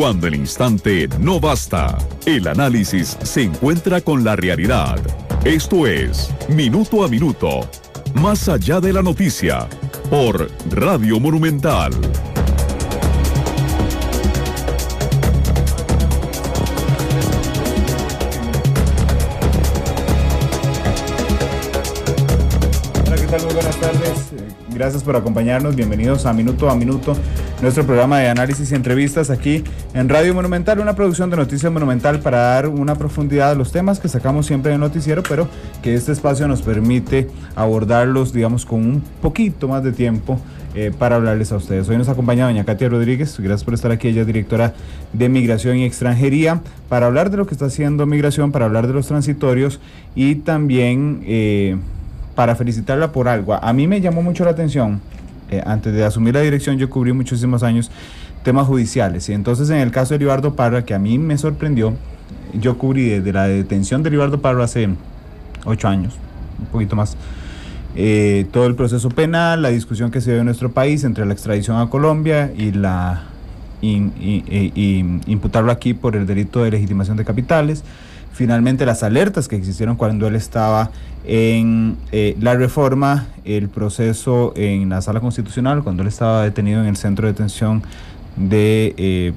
Cuando el instante no basta, el análisis se encuentra con la realidad. Esto es Minuto a Minuto, más allá de la noticia, por Radio Monumental. Muy buenas tardes, gracias por acompañarnos, bienvenidos a Minuto, nuestro programa de análisis y entrevistas aquí en Radio Monumental, una producción de Noticias Monumental para dar una profundidad a los temas que sacamos siempre en el noticiero, pero que este espacio nos permite abordarlos, digamos, con un poquito más de tiempo para hablarles a ustedes. Hoy nos acompaña doña Katia Rodríguez, gracias por estar aquí, ella es directora de Migración y Extranjería, para hablar de lo que está haciendo Migración, para hablar de los transitorios y también para felicitarla por algo. A mí me llamó mucho la atención, antes de asumir la dirección yo cubrí muchísimos años temas judiciales, y entonces en el caso de Heribardo Parra, que a mí me sorprendió, yo cubrí desde la detención de Heribardo Parra hace 8 años, un poquito más, todo el proceso penal, la discusión que se dio en nuestro país entre la extradición a Colombia y imputarlo aquí por el delito de legitimación de capitales. Finalmente las alertas que existieron cuando él estaba en la reforma, el proceso en la sala constitucional, cuando él estaba detenido en el centro de detención de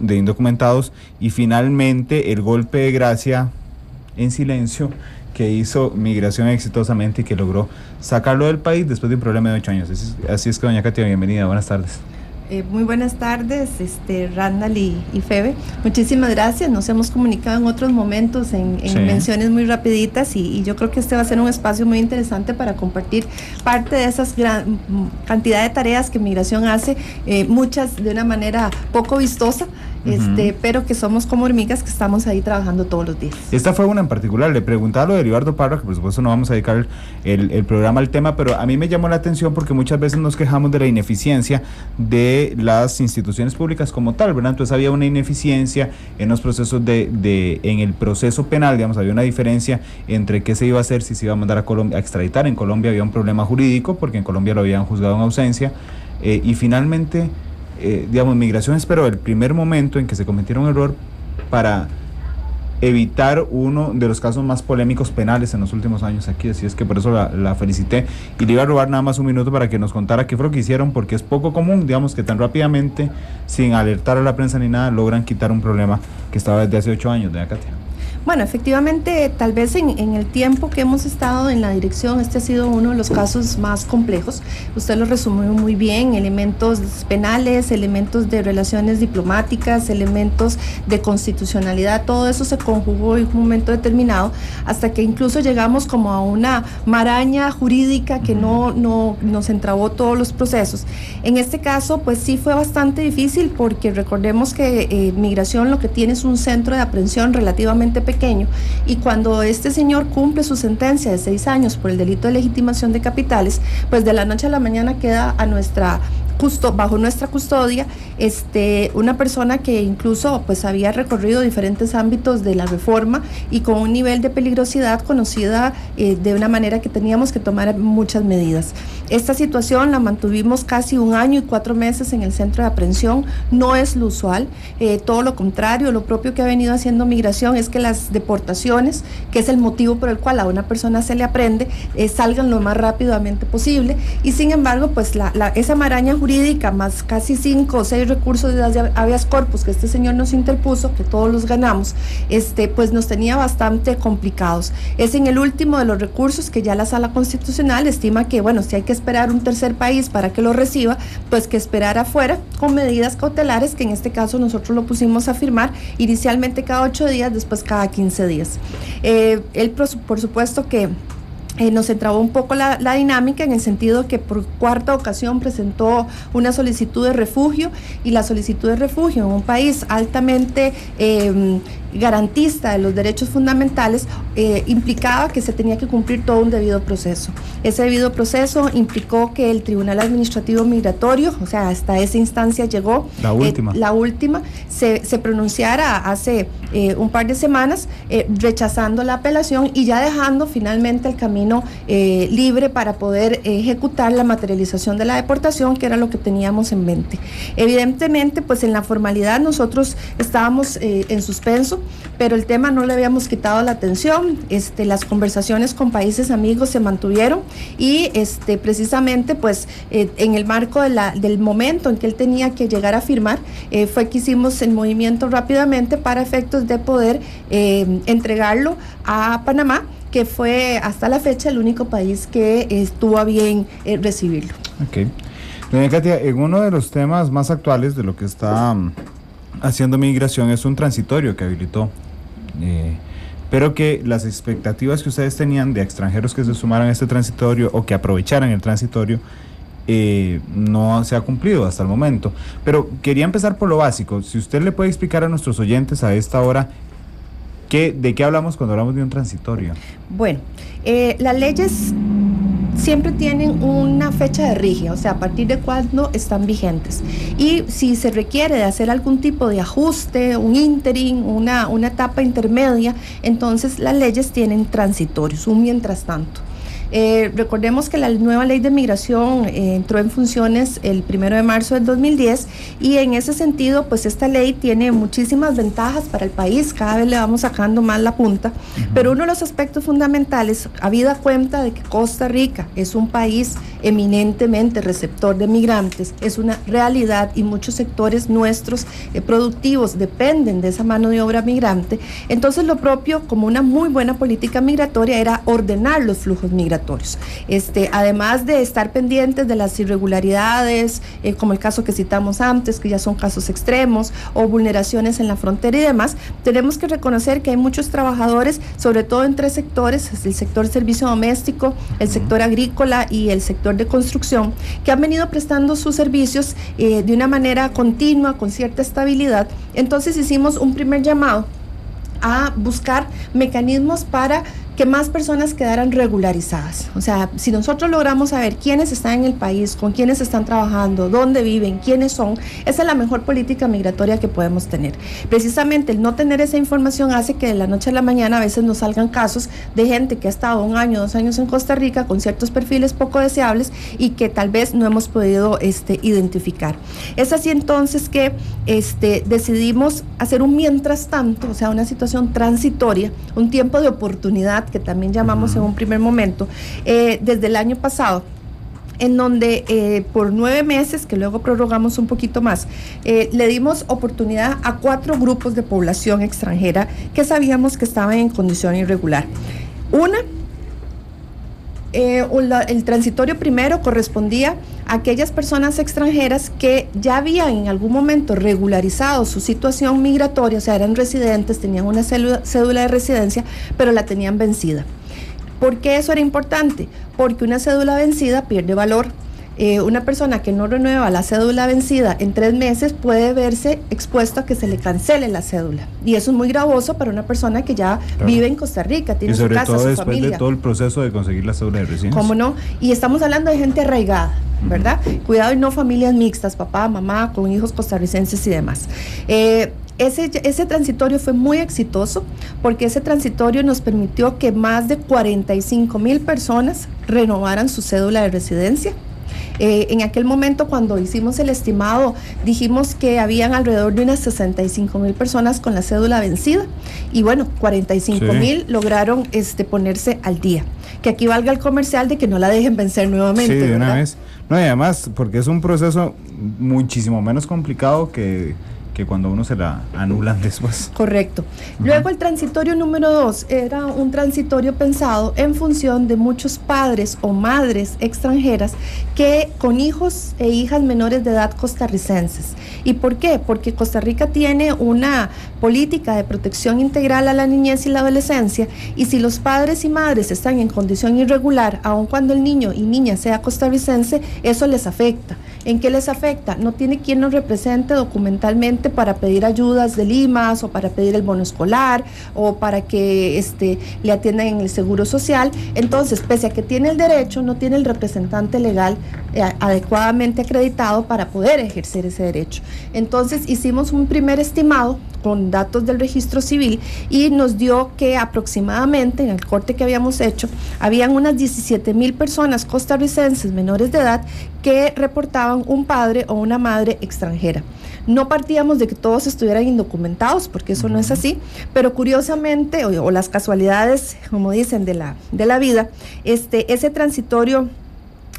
indocumentados, y finalmente el golpe de gracia en silencio que hizo Migración exitosamente y que logró sacarlo del país después de un problema de 8 años. Así es que doña Katia, bienvenida, buenas tardes. Muy buenas tardes, Randall y Febe. Muchísimas gracias. Nos hemos comunicado en otros momentos en sí, menciones muy rapiditas y yo creo que este va a ser un espacio muy interesante para compartir parte de esas gran cantidad de tareas que Migración hace, muchas de una manera poco vistosa, pero que somos como hormigas que estamos ahí trabajando todos los días. Esta fue una en particular, le preguntaba lo de Heribardo Parra, que por supuesto no vamos a dedicar el programa al tema, pero a mí me llamó la atención porque muchas veces nos quejamos de la ineficiencia de las instituciones públicas como tal, ¿verdad? Entonces había una ineficiencia en los procesos en el proceso penal, digamos, había una diferencia entre qué se iba a hacer, si se iba a mandar a Colombia, a extraditar. En Colombia había un problema jurídico, porque en Colombia lo habían juzgado en ausencia, y finalmente, digamos, Migración esperó el primer momento en que se cometiera un error para evitar uno de los casos más polémicos penales en los últimos años aquí, así es que por eso la felicité, y le iba a robar nada más un minuto para que nos contara qué fue lo que hicieron, porque es poco común, digamos, que tan rápidamente, sin alertar a la prensa ni nada, logran quitar un problema que estaba desde hace 8 años, doña Katia. Bueno, efectivamente, tal vez en el tiempo que hemos estado en la dirección, este ha sido uno de los casos más complejos. Usted lo resumió muy bien: elementos penales, elementos de relaciones diplomáticas, elementos de constitucionalidad, todo eso se conjugó en un momento determinado, hasta que incluso llegamos como a una maraña jurídica que no nos entrabó todos los procesos. En este caso, pues sí fue bastante difícil, porque recordemos que Migración lo que tiene es un centro de aprehensión relativamente pequeño, y cuando este señor cumple su sentencia de 6 años por el delito de legitimación de capitales, pues de la noche a la mañana queda bajo nuestra custodia una persona que incluso pues había recorrido diferentes ámbitos de la reforma y con un nivel de peligrosidad conocida, de una manera que teníamos que tomar muchas medidas. Esta situación la mantuvimos casi 1 año y 4 meses en el centro de aprehensión. No es lo usual, todo lo contrario. Lo propio que ha venido haciendo Migración es que las deportaciones, que es el motivo por el cual a una persona se le aprende, salgan lo más rápidamente posible, y sin embargo pues esa maraña jurídica, más casi 5 o 6 recursos de habeas corpus que este señor nos interpuso, que todos los ganamos, pues nos tenía bastante complicados. Es en el último de los recursos que ya la Sala Constitucional estima que, bueno, si hay que esperar un tercer país para que lo reciba, pues que esperar afuera con medidas cautelares, que en este caso nosotros lo pusimos a firmar inicialmente cada 8 días, después cada 15 días. Él, por supuesto que nos entrabó un poco la dinámica, en el sentido que por 4ª ocasión presentó una solicitud de refugio, y la solicitud de refugio en un país altamente garantista de los derechos fundamentales implicaba que se tenía que cumplir todo un debido proceso. Ese debido proceso implicó que el Tribunal Administrativo Migratorio, o sea, hasta esa instancia llegó, la última, se pronunciara hace un par de semanas, rechazando la apelación y ya dejando finalmente el camino camino libre para poder ejecutar la materialización de la deportación, que era lo que teníamos en mente. Evidentemente, pues en la formalidad nosotros estábamos en suspenso, pero el tema no le habíamos quitado la atención. Las conversaciones con países amigos se mantuvieron y precisamente pues en el marco del momento en que él tenía que llegar a firmar, fue que hicimos el movimiento rápidamente para efectos de poder entregarlo a Panamá, que fue hasta la fecha el único país que estuvo a bien recibirlo. Ok. Doña Katia, en uno de los temas más actuales de lo que está haciendo migración es un transitorio que habilitó, pero que las expectativas que ustedes tenían de extranjeros que se sumaran a este transitorio o que aprovecharan el transitorio no se ha cumplido hasta el momento. Pero quería empezar por lo básico. Si usted le puede explicar a nuestros oyentes a esta hora ¿de qué hablamos cuando hablamos de un transitorio? Bueno, las leyes siempre tienen una fecha de rigia, o sea, a partir de cuándo están vigentes. Y si se requiere de hacer algún tipo de ajuste, un interim, una etapa intermedia, entonces las leyes tienen transitorios, un mientras tanto. Recordemos que la nueva ley de migración entró en funciones el 1 de marzo del 2010 y en ese sentido pues esta ley tiene muchísimas ventajas para el país, cada vez le vamos sacando más la punta, pero uno de los aspectos fundamentales, habida cuenta de que Costa Rica es un país eminentemente receptor de migrantes, es una realidad y muchos sectores nuestros productivos dependen de esa mano de obra migrante, entonces lo propio como una muy buena política migratoria era ordenar los flujos migratorios. Además de estar pendientes de las irregularidades, como el caso que citamos antes, que ya son casos extremos, o vulneraciones en la frontera y demás, tenemos que reconocer que hay muchos trabajadores, sobre todo en 3 sectores, el sector servicio doméstico, el sector agrícola y el sector de construcción, que han venido prestando sus servicios de una manera continua, con cierta estabilidad. Entonces hicimos un primer llamado a buscar mecanismos para que más personas quedaran regularizadas. O sea, si nosotros logramos saber quiénes están en el país, con quiénes están trabajando, dónde viven, quiénes son, esa es la mejor política migratoria que podemos tener. Precisamente el no tener esa información hace que de la noche a la mañana a veces nos salgan casos de gente que ha estado 1 año, 2 años en Costa Rica con ciertos perfiles poco deseables y que tal vez no hemos podido identificar. Es así entonces que decidimos hacer un mientras tanto, o sea, una situación transitoria, un tiempo de oportunidad que también llamamos en un primer momento, desde el año pasado, en donde por 9 meses, que luego prorrogamos un poquito más, le dimos oportunidad a 4 grupos de población extranjera que sabíamos que estaban en condición irregular. El transitorio primero correspondía a aquellas personas extranjeras que ya habían en algún momento regularizado su situación migratoria, o sea, eran residentes, tenían una cédula de residencia, pero la tenían vencida. ¿Por qué eso era importante? Porque una cédula vencida pierde valor. Una persona que no renueva la cédula vencida en 3 meses puede verse expuesto a que se le cancele la cédula. Y eso es muy gravoso para una persona que ya vive en Costa Rica, tiene su casa, su familia. Y sobre todo después de todo el proceso de conseguir la cédula de residencia. ¿Cómo no? Y estamos hablando de gente arraigada, ¿verdad? Cuidado, y no familias mixtas, papá, mamá, con hijos costarricenses y demás. Ese transitorio fue muy exitoso porque ese transitorio nos permitió que más de 45,000 personas renovaran su cédula de residencia. En aquel momento, cuando hicimos el estimado, dijimos que habían alrededor de unas 65,000 personas con la cédula vencida y bueno, 45,000 lograron ponerse al día. Que aquí valga el comercial de que no la dejen vencer nuevamente. Sí, de ¿verdad? una vez. No, y además, porque es un proceso muchísimo menos complicado que cuando uno se la anulan después. Correcto. Luego el transitorio número 2 era un transitorio pensado en función de muchos padres o madres extranjeras que con hijos e hijas menores de edad costarricenses. ¿Y por qué? Porque Costa Rica tiene una política de protección integral a la niñez y la adolescencia, y si los padres y madres están en condición irregular, aun cuando el niño y niña sea costarricense, eso les afecta. ¿En qué les afecta? No tiene quien nos represente documentalmente para pedir ayudas de Limas o para pedir el bono escolar o para que le atiendan en el seguro social. Entonces, pese a que tiene el derecho, no tiene el representante legal adecuadamente acreditado para poder ejercer ese derecho. Entonces, hicimos un primer estimado con datos del registro civil y nos dio que aproximadamente en el corte que habíamos hecho, habían unas 17,000 personas costarricenses menores de edad que reportaban un padre o una madre extranjera. No partíamos de que todos estuvieran indocumentados, porque eso no es así, pero curiosamente, o las casualidades, como dicen, de la vida, ese transitorio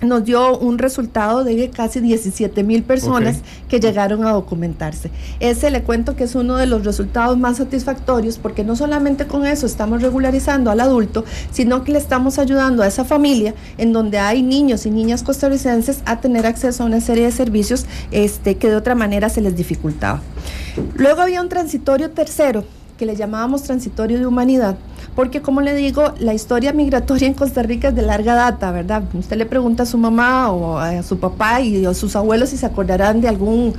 nos dio un resultado de casi 17,000 personas que llegaron a documentarse. Ese le cuento que es uno de los resultados más satisfactorios, porque no solamente con eso estamos regularizando al adulto, sino que le estamos ayudando a esa familia en donde hay niños y niñas costarricenses a tener acceso a una serie de servicios que de otra manera se les dificultaba. Luego había un transitorio tercero, que le llamábamos transitorio de humanidad, porque como le digo, la historia migratoria en Costa Rica es de larga data, ¿verdad? Usted le pregunta a su mamá o a su papá y a sus abuelos si se acordarán de algún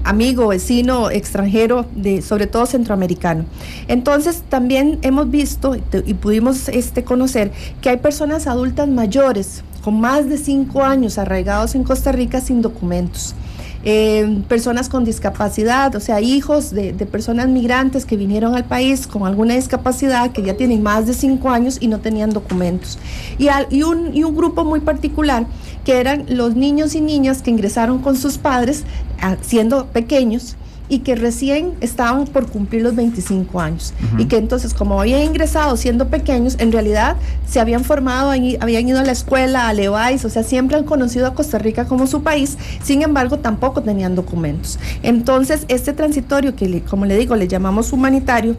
amigo, vecino, extranjero, sobre todo centroamericano. Entonces también hemos visto y pudimos conocer que hay personas adultas mayores con más de 5 años arraigados en Costa Rica sin documentos. Personas con discapacidad, o sea, hijos de personas migrantes que vinieron al país con alguna discapacidad, que ya tienen más de 5 años y no tenían documentos. Y un grupo muy particular, que eran los niños y niñas que ingresaron con sus padres siendo pequeños, y que recién estaban por cumplir los 25 años. Y que entonces, como habían ingresado siendo pequeños, en realidad se habían formado, habían ido a la escuela, a Levi's, o sea, siempre han conocido a Costa Rica como su país, sin embargo, tampoco tenían documentos. Entonces, este transitorio, que como le digo, le llamamos humanitario,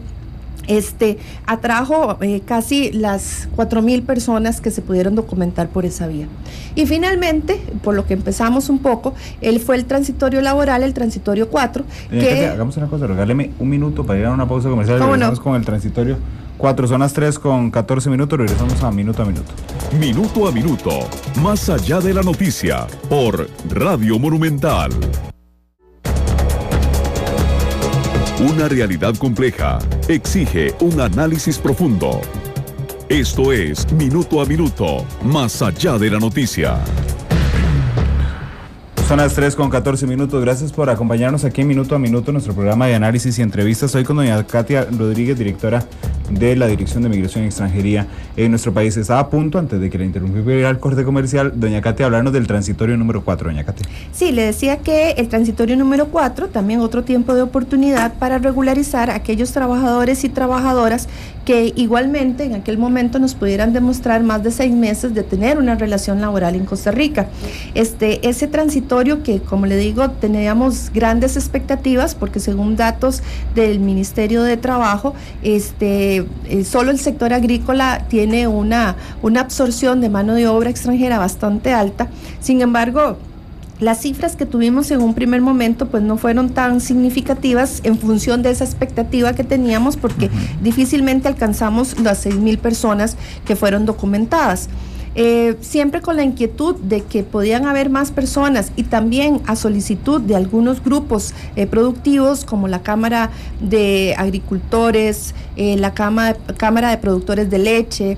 atrajo casi las 4,000 personas que se pudieron documentar por esa vía. Y finalmente, por lo que empezamos un poco, fue el transitorio laboral, el transitorio 4. Hagamos una cosa, regáleme un minuto para ir a una pausa comercial. Regresamos con el transitorio 4, son las 3:14, regresamos a Minuto. Minuto a Minuto, más allá de la noticia, por Radio Monumental. Una realidad compleja exige un análisis profundo. Esto es Minuto a Minuto, más allá de la noticia. Son las 3:14. Gracias por acompañarnos aquí en Minuto a Minuto, nuestro programa de análisis y entrevistas. Hoy con doña Katia Rodríguez, directora de la Dirección de Migración y Extranjería en nuestro país. Estaba a punto, antes de que la interrumpiera el corte comercial, doña Katia, hablarnos del transitorio número 4, doña Katia. Sí, le decía que el transitorio número 4, también otro tiempo de oportunidad para regularizar a aquellos trabajadores y trabajadoras que igualmente en aquel momento nos pudieran demostrar más de 6 meses de tener una relación laboral en Costa Rica. Ese transitorio que, como le digo, teníamos grandes expectativas, porque según datos del Ministerio de Trabajo, solo el sector agrícola tiene una absorción de mano de obra extranjera bastante alta. Sin embargo, las cifras que tuvimos en un primer momento pues no fueron tan significativas en función de esa expectativa que teníamos, porque difícilmente alcanzamos las 6,000 personas que fueron documentadas. Siempre con la inquietud de que podían haber más personas, y también a solicitud de algunos grupos productivos como la Cámara de Agricultores, la Cámara de Productores de Leche,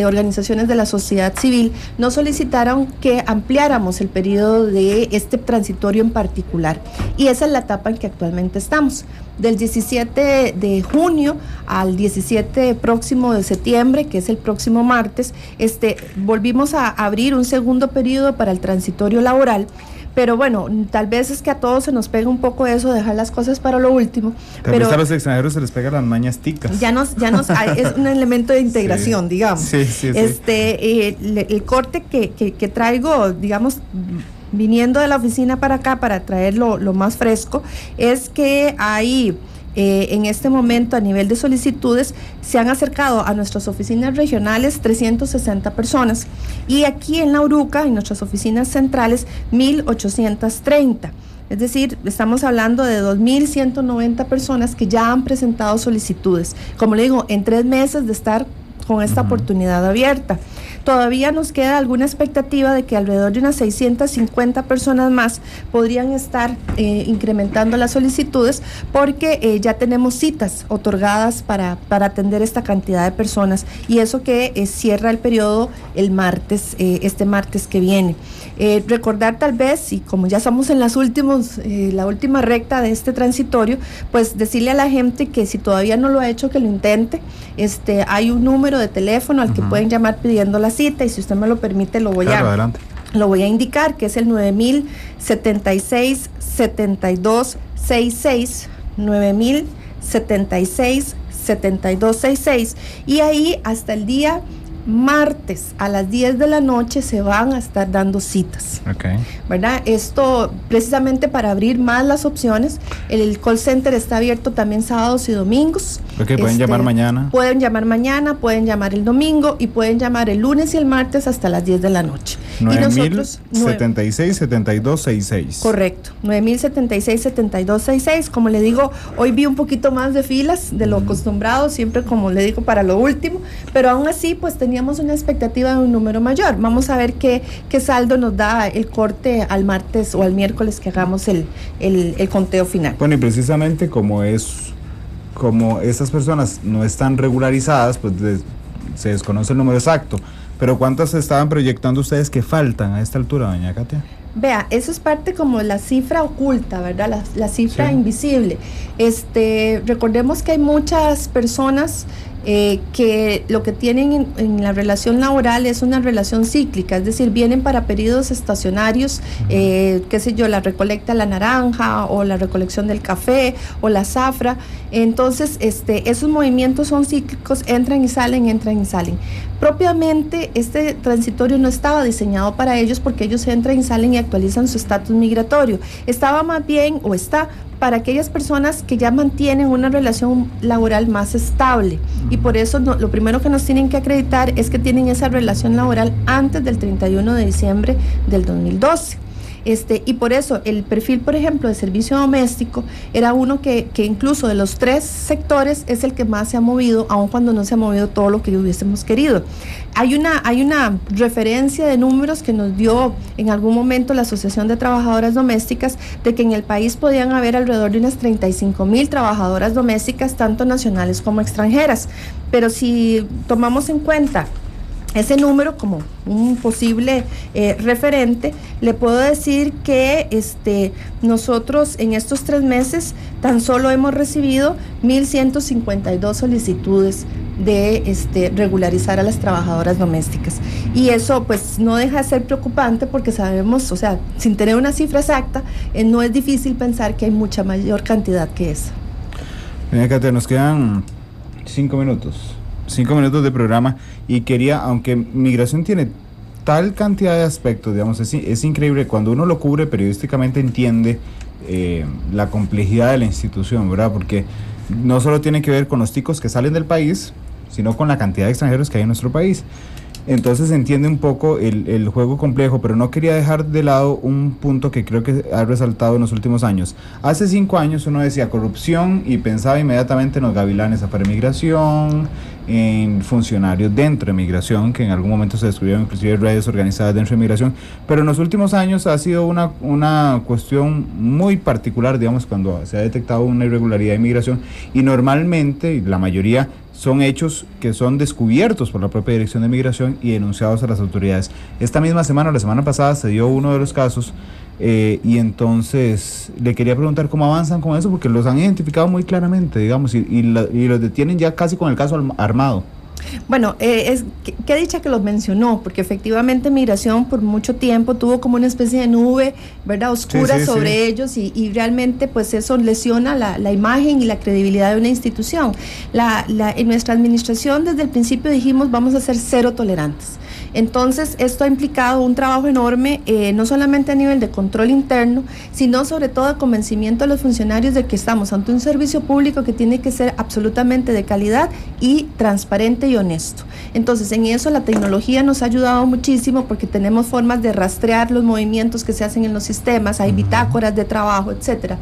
organizaciones de la sociedad civil, nos solicitaron que ampliáramos el periodo de este transitorio en particular, y esa es la etapa en que actualmente estamos. Del 17 de junio al 17 próximo de septiembre, que es el próximo martes, volvimos a abrir un segundo periodo para el transitorio laboral. Pero bueno, tal vez es que a todos se nos pega un poco eso, dejar las cosas para lo último. Tal vez a los extranjeros se les pegan las mañas ticas. Ya nos es un elemento de integración, sí, digamos. Sí. El corte que traigo, digamos, viniendo de la oficina para acá para traerlo lo más fresco, es que hay en este momento a nivel de solicitudes se han acercado a nuestras oficinas regionales 360 personas, y aquí en La Uruca, en nuestras oficinas centrales, 1,830. Es decir, estamos hablando de 2,190 personas que ya han presentado solicitudes, como le digo, en 3 meses de estar con esta oportunidad abierta. Todavía nos queda alguna expectativa de que alrededor de unas 650 personas más podrían estar incrementando las solicitudes, porque ya tenemos citas otorgadas para atender esta cantidad de personas, y eso que cierra el periodo el martes, este martes que viene. Recordar tal vez, y como ya estamos en la última recta de este transitorio, pues decirle a la gente que si todavía no lo ha hecho, que lo intente. Hay un número de teléfono al que pueden llamar pidiendo la cita, y si usted me lo permite lo voy a indicar, que es el 9076-7266, 9076-7266, y ahí hasta el día martes a las 10 de la noche se van a estar dando citas. Okay. ¿Verdad? Esto precisamente para abrir más las opciones. El call center está abierto también sábados y domingos. Okay, pueden llamar mañana. Pueden llamar mañana, pueden llamar el domingo y pueden llamar el lunes y el martes hasta las 10 de la noche. 9076-7266. Correcto, 9076-7266. Como le digo, hoy vi un poquito más de filas de lo acostumbrado, siempre como le digo para lo último, pero aún así pues teníamos una expectativa de un número mayor. Vamos a ver qué saldo nos da el corte al martes o al miércoles que hagamos el conteo final. Bueno, y precisamente como estas personas no están regularizadas, pues se desconoce el número exacto. Pero ¿cuántas estaban proyectando ustedes que faltan a esta altura, doña Katia? Vea, eso es parte como la cifra oculta, ¿verdad? La cifra invisible. Recordemos que hay muchas personas que lo que tienen en la relación laboral es una relación cíclica, es decir, vienen para periodos estacionarios, qué sé yo, la recolecta la naranja o la recolección del café o la zafra. Entonces, esos movimientos son cíclicos, entran y salen. Propiamente, este transitorio no estaba diseñado para ellos, porque ellos entran y salen y actualizan su estatus migratorio. Estaba más bien, o está, para aquellas personas que ya mantienen una relación laboral más estable, y por eso lo primero que nos tienen que acreditar es que tienen esa relación laboral antes del 31 de diciembre del 2012. Y por eso el perfil, por ejemplo, de servicio doméstico era uno que incluso de los 3 sectores es el que más se ha movido, aun cuando no se ha movido todo lo que hubiésemos querido. Hay una referencia de números que nos dio en algún momento la Asociación de Trabajadoras Domésticas, de que en el país podían haber alrededor de unas 35,000 trabajadoras domésticas, tanto nacionales como extranjeras. Pero si tomamos en cuenta ese número como un posible referente, le puedo decir que nosotros en estos 3 meses tan solo hemos recibido 1,152 solicitudes de regularizar a las trabajadoras domésticas, y eso pues no deja de ser preocupante, porque sabemos, o sea, sin tener una cifra exacta, no es difícil pensar que hay mucha mayor cantidad que esa. Doña Katia, nos quedan 5 minutos de programa, y quería, aunque migración tiene tal cantidad de aspectos, digamos, es increíble, cuando uno lo cubre periodísticamente entiende la complejidad de la institución, ¿verdad? Porque no solo tiene que ver con los ticos que salen del país, sino con la cantidad de extranjeros que hay en nuestro país. Entonces se entiende un poco el juego complejo, pero no quería dejar de lado un punto que creo que ha resaltado en los últimos años. Hace 5 años uno decía corrupción y pensaba inmediatamente en los gavilanes para migración, en funcionarios dentro de migración, que en algún momento se descubrieron inclusive redes organizadas dentro de migración, pero en los últimos años ha sido una cuestión muy particular, digamos, cuando se ha detectado una irregularidad de migración, y normalmente, la mayoría, son hechos que son descubiertos por la propia Dirección de Migración y denunciados a las autoridades. Esta misma semana, la semana pasada, se dio uno de los casos, y entonces le quería preguntar cómo avanzan con eso, porque los han identificado muy claramente, digamos, y los detienen ya casi con el caso armado. Bueno, qué dicha que los mencionó, porque efectivamente migración por mucho tiempo tuvo como una especie de nube, ¿verdad?, oscura sobre ellos, y realmente pues eso lesiona la imagen y la credibilidad de una institución. En nuestra administración desde el principio dijimos vamos a ser 0 tolerantes. Entonces esto ha implicado un trabajo enorme, no solamente a nivel de control interno, sino sobre todo de convencimiento de los funcionarios de que estamos ante un servicio público que tiene que ser absolutamente de calidad y transparente y honesto. Entonces en eso la tecnología nos ha ayudado muchísimo, porque tenemos formas de rastrear los movimientos que se hacen en los sistemas, hay bitácoras de trabajo, etcétera.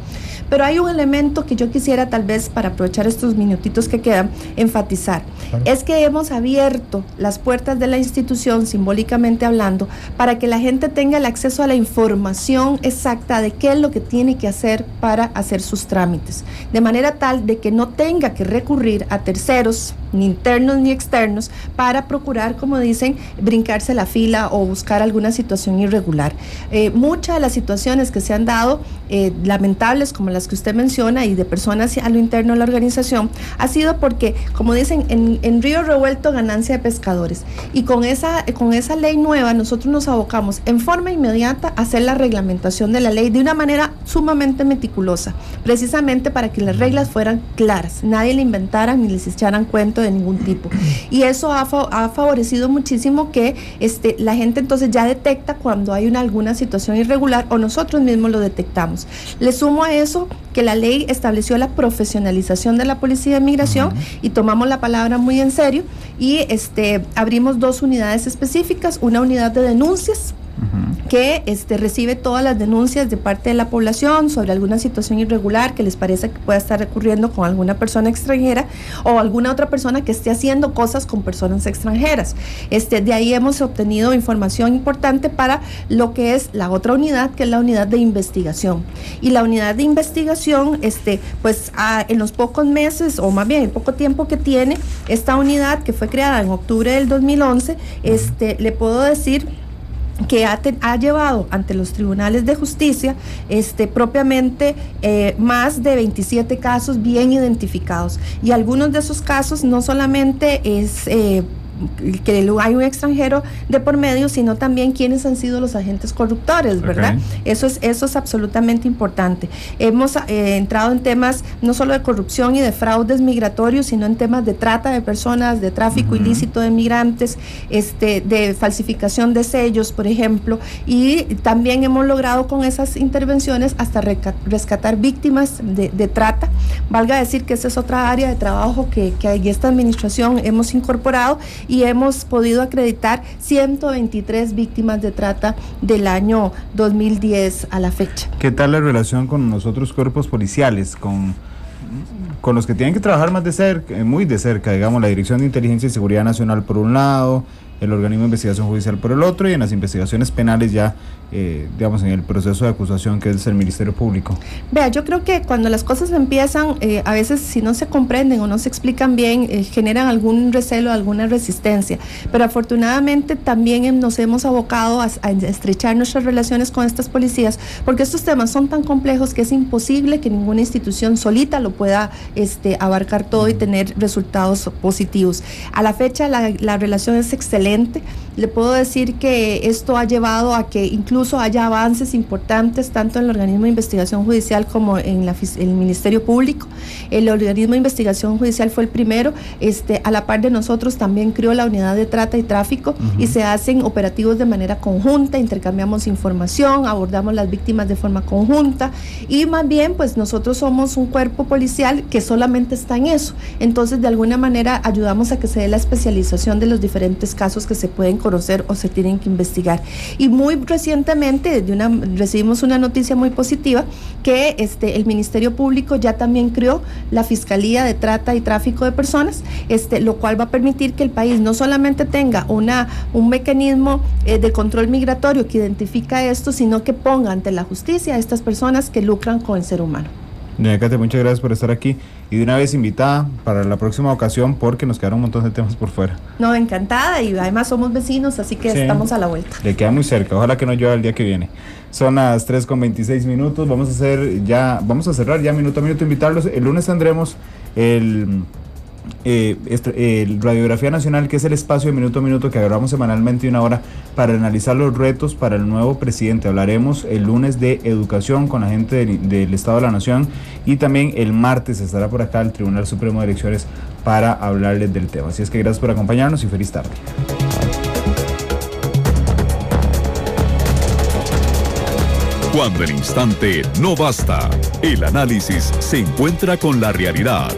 Pero hay un elemento que yo quisiera, tal vez para aprovechar estos minutitos que quedan, enfatizar. Claro. Es que hemos abierto las puertas de la institución legislación, simbólicamente hablando, para que la gente tenga el acceso a la información exacta de qué es lo que tiene que hacer para hacer sus trámites, de manera tal de que no tenga que recurrir a terceros, ni internos ni externos, para procurar, como dicen, brincarse la fila o buscar alguna situación irregular. Muchas de las situaciones que se han dado, lamentables como las que usted menciona, y de personas a lo interno de la organización, ha sido porque, como dicen, en río revuelto ganancia de pescadores, y con esa ley nueva nosotros nos abocamos en forma inmediata a hacer la reglamentación de la ley de una manera sumamente meticulosa, precisamente para que las reglas fueran claras, nadie le inventaran ni les echaran cuento de ningún tipo, y eso ha favorecido muchísimo que la gente entonces ya detecta cuando hay alguna situación irregular, o nosotros mismos lo detectamos. Le sumo a eso que la ley estableció la profesionalización de la Policía de Migración, y tomamos la palabra muy en serio, y abrimos 2 unidades específicas, una unidad de denuncias que recibe todas las denuncias de parte de la población sobre alguna situación irregular que les parece que pueda estar ocurriendo con alguna persona extranjera o alguna otra persona que esté haciendo cosas con personas extranjeras. De ahí hemos obtenido información importante para lo que es la otra unidad, que es la unidad de investigación. Y la unidad de investigación, en los pocos meses, o más bien el poco tiempo que tiene esta unidad, que fue creada en octubre del 2011, le puedo decir que ha llevado ante los tribunales de justicia propiamente más de 27 casos bien identificados, y algunos de esos casos no solamente es que hay un extranjero de por medio, sino también quiénes han sido los agentes corruptores, ¿verdad? Eso es absolutamente importante. Hemos entrado en temas no solo de corrupción y de fraudes migratorios, sino en temas de trata de personas, de tráfico ilícito de migrantes, de falsificación de sellos, por ejemplo, y también hemos logrado con esas intervenciones hasta rescatar víctimas de trata. Valga decir que esa es otra área de trabajo que en esta administración hemos incorporado, y hemos podido acreditar 123 víctimas de trata del año 2010 a la fecha. ¿Qué tal la relación con los otros cuerpos policiales, con los que tienen que trabajar más de cerca, muy de cerca, digamos, la Dirección de Inteligencia y Seguridad Nacional por un lado, el Organismo de Investigación Judicial por el otro, y en las investigaciones penales ya, digamos, en el proceso de acusación, que es el Ministerio Público? Vea, yo creo que cuando las cosas empiezan, a veces si no se comprenden o no se explican bien, generan algún recelo, alguna resistencia, pero afortunadamente también nos hemos abocado a estrechar nuestras relaciones con estas policías, porque estos temas son tan complejos que es imposible que ninguna institución solita lo pueda abarcar todo y tener resultados positivos. A la fecha la relación es excelente. Le puedo decir que esto ha llevado a que incluso haya avances importantes tanto en el organismo de investigación judicial como en el Ministerio Público. El organismo de investigación judicial fue el primero, a la par de nosotros también creó la unidad de trata y tráfico, y se hacen operativos de manera conjunta, intercambiamos información, abordamos las víctimas de forma conjunta, y más bien pues nosotros somos un cuerpo policial que solamente está en eso. Entonces de alguna manera ayudamos a que se dé la especialización de los diferentes casos que se pueden conocer o se tienen que investigar. Y muy recientemente recibimos una noticia muy positiva, que el Ministerio Público ya también creó la Fiscalía de Trata y Tráfico de Personas, lo cual va a permitir que el país no solamente tenga un mecanismo de control migratorio que identifica esto, sino que ponga ante la justicia a estas personas que lucran con el ser humano. Doña Katia, muchas gracias por estar aquí, y de una vez invitada para la próxima ocasión, porque nos quedaron un montón de temas por fuera. No, encantada, y además somos vecinos, así que sí, estamos a la vuelta. Le queda muy cerca, ojalá que no llueva el día que viene. Son las 3:26, vamos a cerrar ya minuto a minuto, invitarlos. El lunes tendremos el Radiografía Nacional, que es el espacio de minuto a minuto que grabamos semanalmente 1 hora para analizar los retos para el nuevo presidente. Hablaremos el lunes de educación con la gente del Estado de la Nación, y también el martes estará por acá el Tribunal Supremo de Elecciones para hablarles del tema. Así es que gracias por acompañarnos y feliz tarde. Cuando el instante no basta, el análisis se encuentra con la realidad.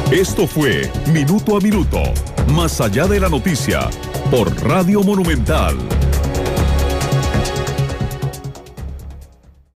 Esto fue Minuto a Minuto, más allá de la noticia, por Radio Monumental.